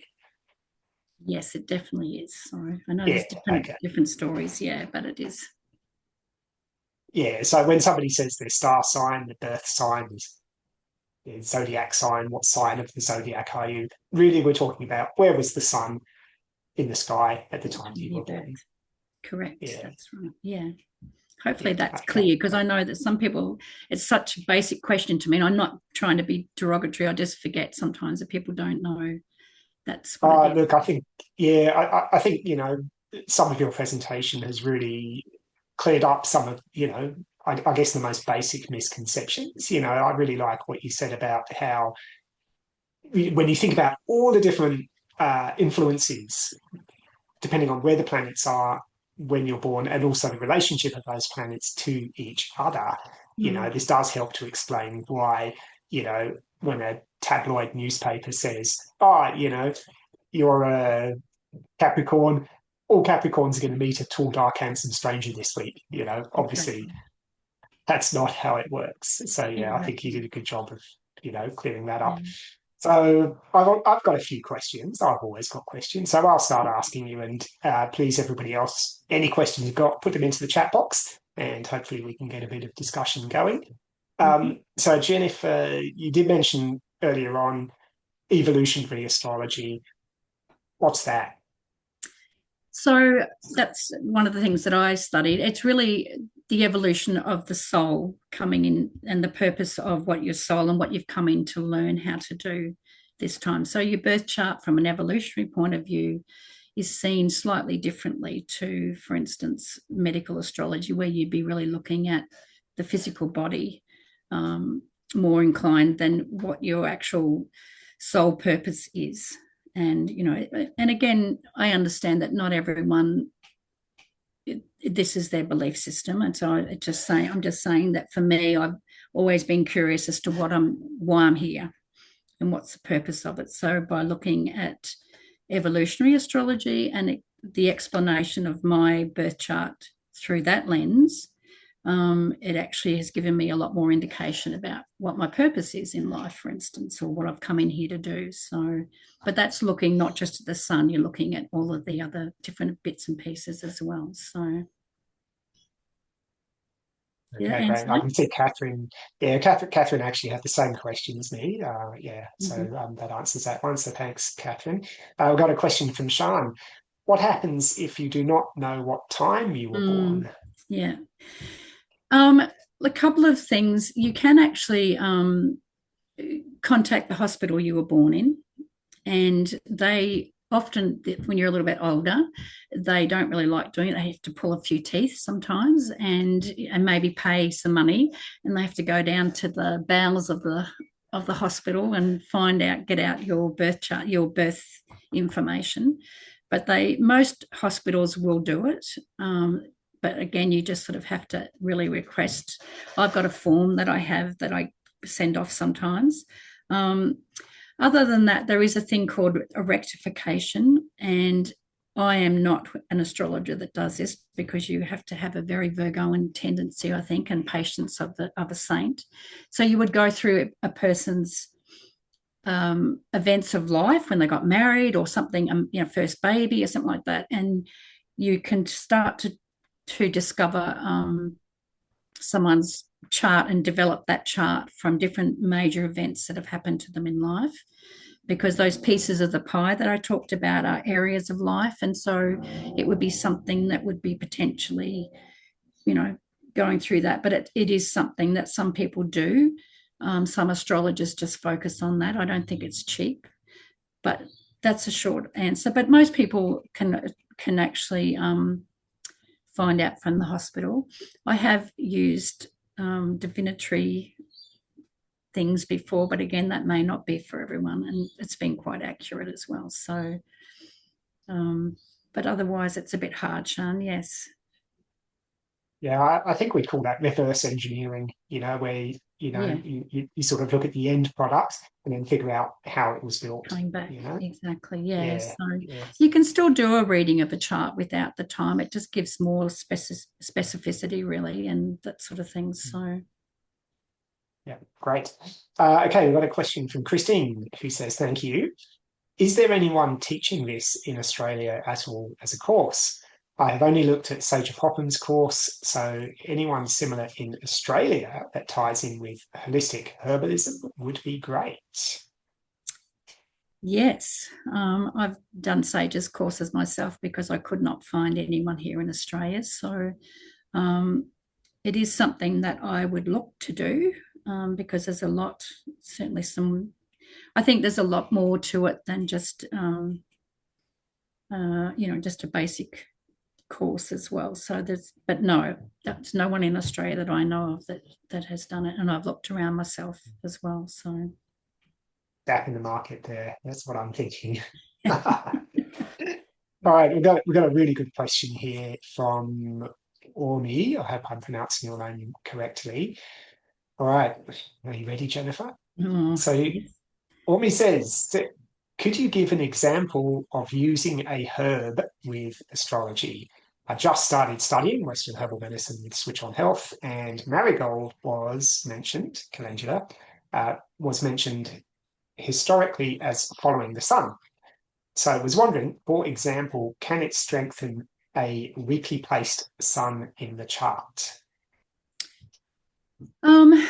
Yes, it definitely is. So I know Yeah, there's okay. different stories, yeah, but it is. Yeah, so when somebody says their star sign, the birth sign, the zodiac sign, what sign of the zodiac are you? Really, we're talking about where was the sun in the sky at the time you were born. Correct. Yeah. That's right. Yeah. Hopefully Yeah, that's okay. clear, because I know that some people, it's such a basic question to me. And I'm not trying to be derogatory. I just forget sometimes that people don't know that's what it is. Look, I think, yeah, I think, some of your presentation has really cleared up some of, I guess the most basic misconceptions. I really like what you said about how when you think about all the different influences, depending on where the planets are when you're born, and also the relationship of those planets to each other, this does help to explain why, when a tabloid newspaper says, oh, you're a Capricorn, all Capricorns are going to meet a tall, dark, handsome stranger this week. Obviously, Exactly. that's not how it works. So, yeah, I think you Exactly. did a good job of, clearing that Yeah. up. So I've got a few questions. I've always got questions. So I'll start asking you, and please, everybody else, any questions you've got, put them into the chat box, and hopefully we can get a bit of discussion going. Mhm. So Jennifer, you did mention earlier on evolutionary astrology. What's that? So that's one of the things that I studied. It's really the evolution of the soul coming in and the purpose of what your soul and what you've come in to learn how to do this time. So your birth chart from an evolutionary point of view is seen slightly differently to, for instance, medical astrology, where you'd be really looking at the physical body um, more inclined than what your actual soul purpose is. And and again, I understand that not everyone, this is their belief system, and so I'm just saying that for me, I've always been curious as to why I'm here and what's the purpose of it. So by looking at evolutionary astrology and the explanation of my birth chart through that lens, it actually has given me a lot more indication about what my purpose is in life, for instance, or what I've come in here to do. So, but that's looking not just at the sun, you're looking at all of the other different bits and pieces as well. So, did that Okay, great. answer I it? can see Catherine. Yeah, Catherine actually had the same question as me. Yeah, so Mm-hmm. that answers that one. So thanks, Catherine. We've got a question from Sean. What happens if you do not know what time you were born? Yeah. Um, a couple of things. You can actually contact the hospital you were born in, and they often, when you're a little bit older, they don't really like doing it. They have to pull a few teeth sometimes, and maybe pay some money, and they have to go down to the bowels of the hospital and get out your birth chart, your birth information. But most hospitals will do it. But again, you just sort of have to really request. I've got a form that I have that I send off sometimes. Um, Other than that, there is a thing called a rectification, and I am not an astrologer that does this because you have to have a very Virgoan tendency, I think, and patience of a saint. So you would go through a person's events of life when they got married or something, first baby or something like that, and you can start to discover someone's chart and develop that chart from different major events that have happened to them in life, because those pieces of the pie that I talked about are areas of life. And so it would be something that would be potentially, you know, going through that. But it is something that some people do. Some astrologers just focus on that. I don't think it's cheap, but that's a short answer. But most people can actually find out from the hospital. I have used divinatory things before, but again, that may not be for everyone, and it's been quite accurate as well. So, but otherwise, it's a bit hard, Sean. Yes. Yeah, I think we call that reverse engineering, where, Yeah. you sort of look at the end product and then figure out how it was built, Coming back. you know? Exactly. Yeah. Yeah, So yeah, you can still do a reading of a chart without the time. It just gives more specificity, really, and that sort of thing. So, yeah, great. Okay, we've got a question from Christine who says, thank you. Is there anyone teaching this in Australia at all as a course? I have only looked at Sage of Popham's course, so anyone similar in Australia that ties in with holistic herbalism would be great. yes, I've done Sage's courses myself because I could not find anyone here in Australia. So, um, it is something that I would look to do, because there's a lot, certainly I think there's a lot more to it than just, just a basic course as well. So but no, there's no one in Australia that I know of that has done it. And I've looked around myself as well. So, Back in the market there. That's what I'm thinking. All right, we've got a really good question here from Ormi. I hope I'm pronouncing your name correctly. All right, are you ready, Jennifer? oh, So yes. Ormi says, could you give an example of using a herb with astrology? I just started studying Western herbal medicine with Switch on Health, and marigold was mentioned, calendula, was mentioned historically as following the sun. So I was wondering, for example, can it strengthen a weakly placed sun in the chart? Um,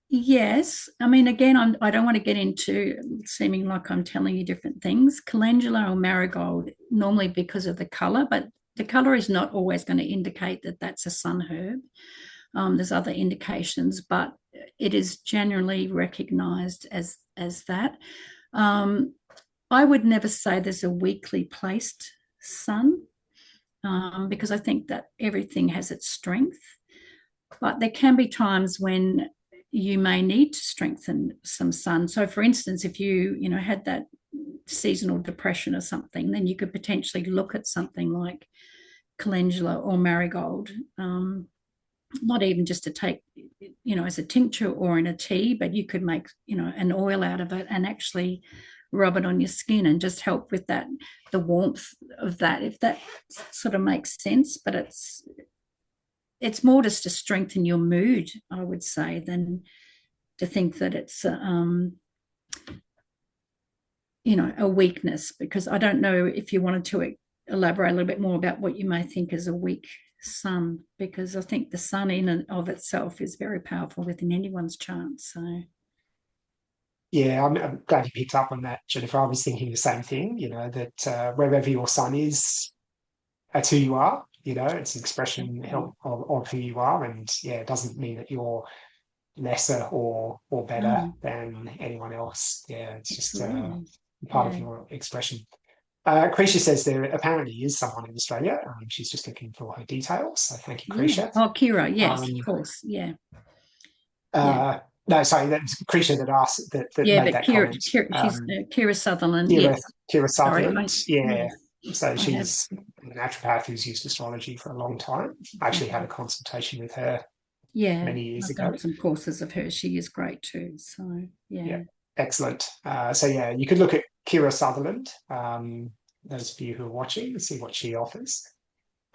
yes. I mean, again, I don't want to get into seeming like I'm telling you different things. Calendula or marigold, normally because of the color, but the color is not always going to indicate that that's a sun herb. There's other indications, but it is generally recognized as that. Um, I would never say there's a weakly placed sun, because I think that everything has its strength. But there can be times when you may need to strengthen some sun. So, for instance, if you had that seasonal depression or something, then you could potentially look at something like calendula or marigold. Not even just to take, as a tincture or in a tea, but you could make, an oil out of it and actually rub it on your skin and just help with that, the warmth of that, if that sort of makes sense. But it's more just to strengthen your mood, I would say, than to think that it's a weakness, because I don't know if you wanted to elaborate a little bit more about what you may think is a weak sun, because I think the sun in and of itself is very powerful within anyone's chart. So Yeah, I'm glad you picked up on that, Jennifer. I was thinking the same thing, that wherever your sun is, that's who you are. It's an expression exactly. of who you are. And yeah, it doesn't mean that you're lesser or better No, than anyone else. Yeah, it's just absolutely. part of Yeah. your expression. Krisha says there apparently is someone in Australia. She's just looking for her details. So thank you, Yeah. Krisha. Oh, Kira, yes, Um, of course. Yeah. Yeah. uh, no, sorry, that's Krisha that asked that Yeah, made but that Kira, comment. Kira she's Kira Sutherland. Kira, Yes. Kira Sorry. Sutherland. Yeah. Yes, So I have. she's a naturopath who's used astrology for a long time. I actually had a Okay. consultation with her Yeah. many years I've ago. done some courses of hers. She is great too. So, Yeah, yeah. excellent. So yeah, you could look at Kira Sutherland. Those of you who are watching, and see what she offers.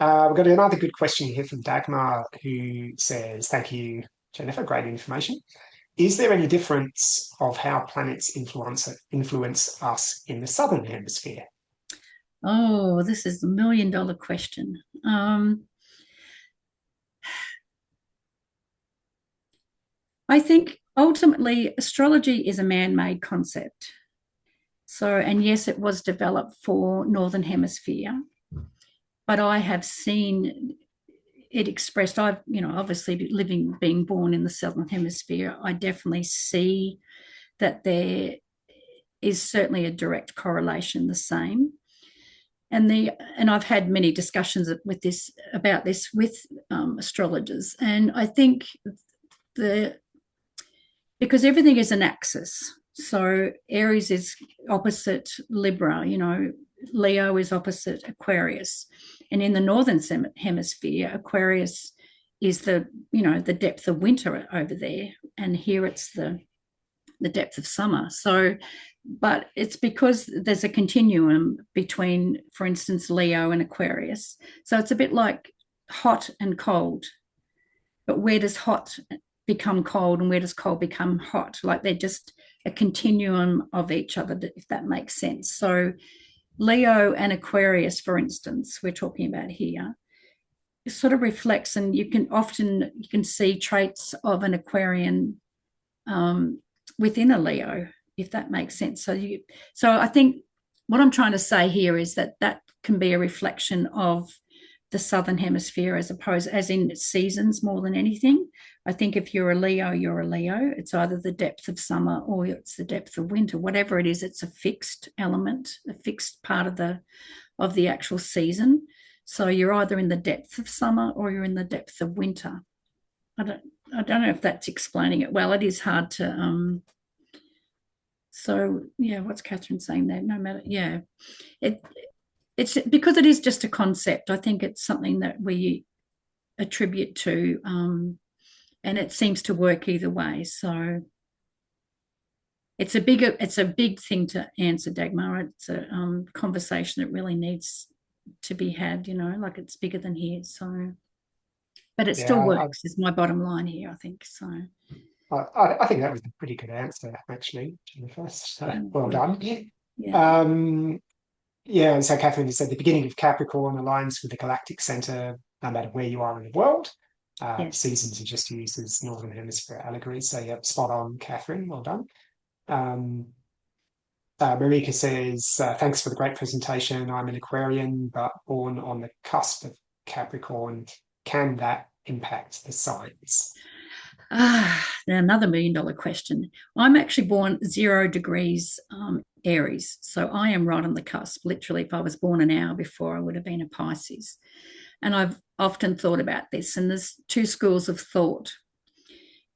We've got another good question here from Dagmar, who says, "Thank you, Jennifer. Great information. Is there any difference of how planets influence us in the southern hemisphere?" Oh, this is the $1 million question. I think ultimately astrology is a man-made concept. So, and yes, it was developed for Northern Hemisphere, but I have seen it expressed. I've, obviously being born in the Southern Hemisphere, I definitely see that there is certainly a direct correlation, the same. And I've had many discussions about this with astrologers, and I think the because everything is an axis. So Aries is opposite Libra, Leo is opposite Aquarius. And in the northern hemisphere, Aquarius is the depth of winter over there. And here it's the depth of summer. So, but it's because there's a continuum between, for instance, Leo and Aquarius. So it's a bit like hot and cold. But where does hot become cold and where does cold become hot? Like they're just a continuum of each other, if that makes sense. So Leo and Aquarius, for instance, we're talking about here, it sort of reflects, and you can see traits of an Aquarian within a Leo, if that makes sense. So I think what I'm trying to say here is that can be a reflection of the southern hemisphere, as in seasons more than anything. I think if you're a Leo, you're a Leo. It's either the depth of summer or it's the depth of winter. Whatever it is, it's a fixed element, a fixed part of the actual season. So you're either in the depth of summer or you're in the depth of winter. I don't know if that's explaining it well. It is hard to so yeah, what's Catherine saying there? No matter, yeah. It it's because it is just a concept. I think it's something that we attribute to, and it seems to work either way. So it's a big thing to answer, Dagmar. It's a conversation that really needs to be had. Like it's bigger than here. So, but it still Yeah, works. Is my bottom line here. I think so. I think that was a pretty good answer, actually, Jennifer. So well Yeah, done. yeah, Um, yeah, and so Catherine has said the beginning of Capricorn aligns with the galactic center, no matter where you are in the world. yes. Seasons are just used as Northern Hemisphere allegories. So, yeah, spot on, Catherine. Well done. Um, Marika says, thanks for the great presentation. I'm an Aquarian, but born on the cusp of Capricorn. Can that impact the signs? Now another $1 million question. I'm actually born 0 degrees Aries. So I am right on the cusp. Literally, if I was born an hour before, I would have been a Pisces. And I've often thought about this, and there's two schools of thought.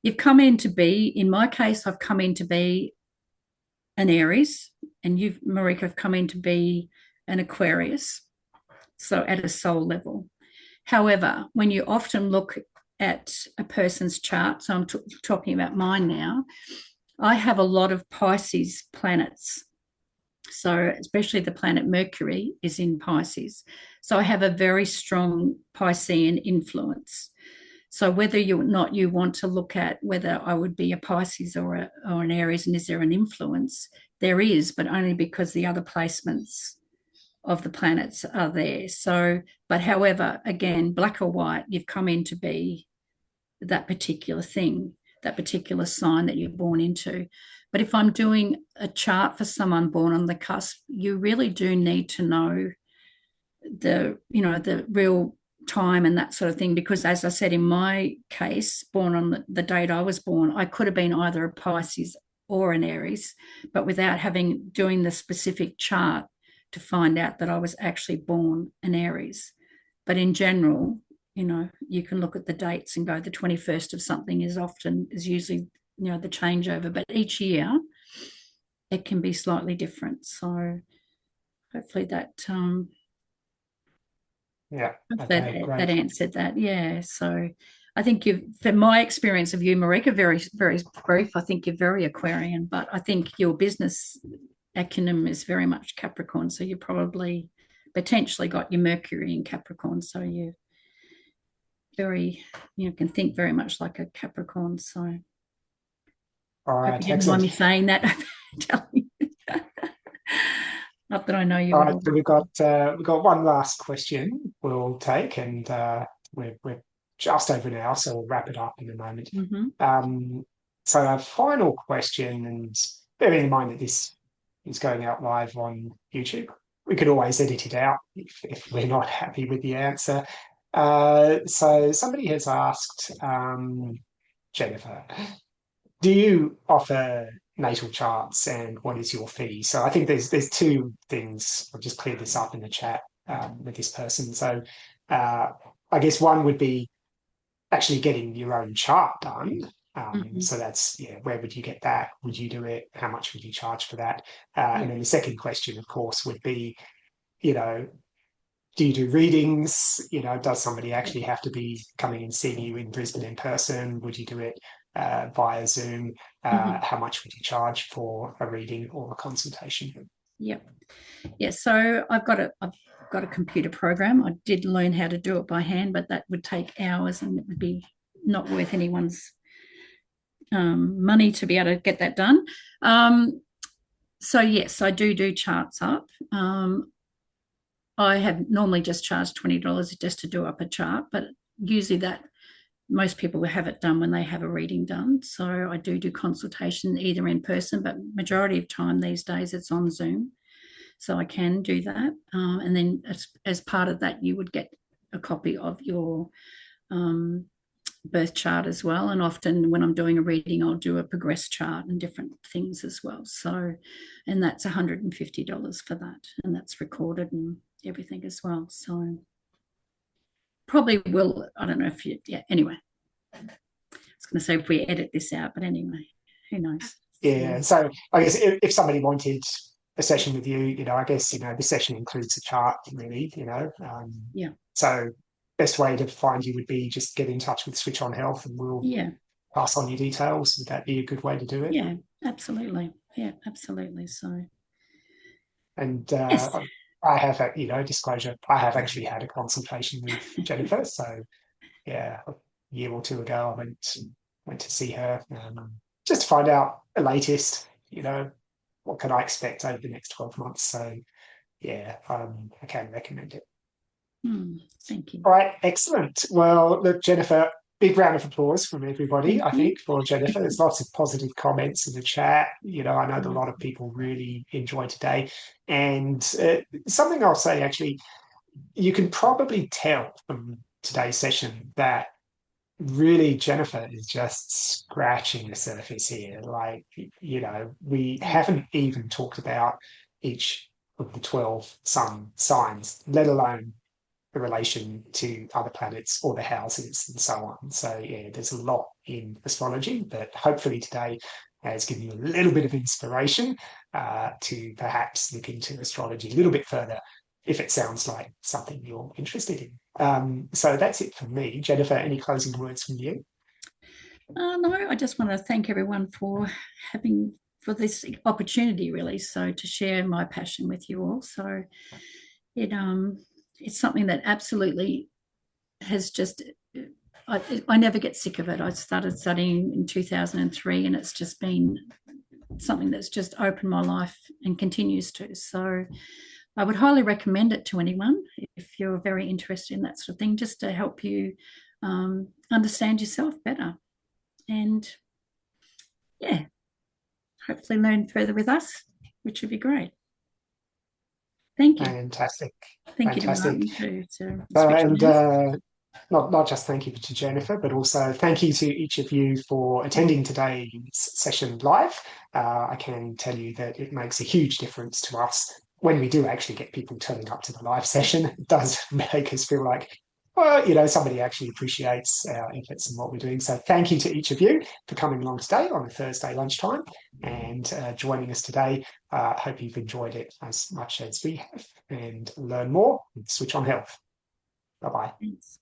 You've come in to be, in my case, I've come in to be an Aries, and you've, Marika, have come in to be an Aquarius. So at a soul level. However, when you often look at a person's chart, so I'm talking about mine now, I have a lot of Pisces planets. So, especially the planet Mercury is in Pisces. So, I have a very strong Piscean influence. So, whether you not you want to look at whether I would be a Pisces or an Aries, and is there an influence? There is, but only because the other placements of the planets are there. So, but however, again, black or white, you've come in to be that particular thing, that particular sign that you're born into. But if I'm doing a chart for someone born on the cusp, you really do need to know the real time and that sort of thing, because as I said, in my case, born on the date I was born, I could have been either a Pisces or an Aries, but without having doing the specific chart to find out that I was actually born an Aries. But in general, you can look at the dates and go the 21st of something is usually, the changeover, but each year it can be slightly different. So hopefully Yeah. that Okay, that great. answered that. Yeah. So I think from my experience of you, Marika, very, very brief, I think you're very Aquarian, but I think your business acumen is very much Capricorn. So you probably potentially got your Mercury in Capricorn. So you very, can think very much like a Capricorn. So All hope right, you didn't mind excellent. me saying that. Not that I know you All at right, all. so we've got one last question we'll take, and we're just over now, so we'll wrap it up in a moment. Mm-hmm. Um, so our final question, and bearing in mind that this is going out live on YouTube, we could always edit it out if we're not happy with the answer. So somebody has asked, Jennifer, do you offer natal charts, and what is your fee? So I think there's two things. I'll just clear this up in the chat with this person. So uh, I guess one would be actually getting your own chart done. Mm-hmm. So that's, yeah, where would you get that? Would you do it? How much would you charge for that? And Yeah. then the second question, of course, would be, you know, do you do readings? Does somebody Yeah. actually have to be coming and seeing you in Brisbane in person? Would you do it via Zoom? Mm-hmm. How much would you charge for a reading or a consultation? Yeah. Yeah. So I've got a computer program. I did learn how to do it by hand, but that would take hours and it would be not worth anyone's money to be able to get that done. So yes, I do charts up. I have normally just charged $20 just to do up a chart, but usually that most people will have it done when they have a reading done. So I do consultation either in person, but majority of time these days it's on Zoom. So I can do that. And then as part of that, you would get a copy of your um, birth chart as well. And often when I'm doing a reading, I'll do a progress chart and different things as well. So, and that's $150 for that. And that's recorded and everything as well. So probably will, I don't know if you, yeah, anyway, I was going to say if we edit this out, but anyway, who knows? Yeah. So, So I guess if somebody wanted a session with you, I guess, the session includes a chart, really, yeah, So best way to find you would be just get in touch with Switch On Health, and we'll yeah, pass on your details. Would that be a good way to do it? yeah, absolutely. Yeah, absolutely. So, And yes. I have, disclosure, I have actually had a consultation with Jennifer. So yeah, a year or two ago, I went went to see her just to find out the latest, what can I expect over the next 12 months. So, yeah, I can recommend it. Thank you. All right, excellent. Well, look, Jennifer, big round of applause from everybody, Thank I you. think, for Jennifer. There's lots of positive comments in the chat. I know that a Mm, lot of people really enjoyed today. And something I'll say, actually, you can probably tell from today's session that really Jennifer is just scratching the surface here. Like, we mm, haven't even talked about each of the 12 sun signs, let alone the relation to other planets or the houses and so on. So, yeah, there's a lot in astrology, but hopefully today has given you a little bit of inspiration to perhaps look into astrology a little bit further if it sounds like something you're interested in. So that's it from me. Jennifer, any closing words from you? no, I just want to thank everyone for this opportunity, really. So to share my passion with you all. So it it's something that absolutely has just I never get sick of it. I started studying in 2003, and it's just been something that's just opened my life and continues to. So I would highly recommend it to anyone if you're very interested in that sort of thing, just to help you understand yourself better. And yeah, hopefully learn further with us, which would be great. Thank you. Fantastic. Thank you to Fantastic. Martin too, to Switch on And Health. not just thank you to Jennifer, but also thank you to each of you for attending today's session live. I can tell you that it makes a huge difference to us when we do actually get people turning up to the live session. It does make us feel like, well, somebody actually appreciates our efforts and what we're doing. So thank you to each of you for coming along today on a Thursday lunchtime and joining us today. Hope you've enjoyed it as much as we have and learn more. Switch on Health. Bye bye. Thanks.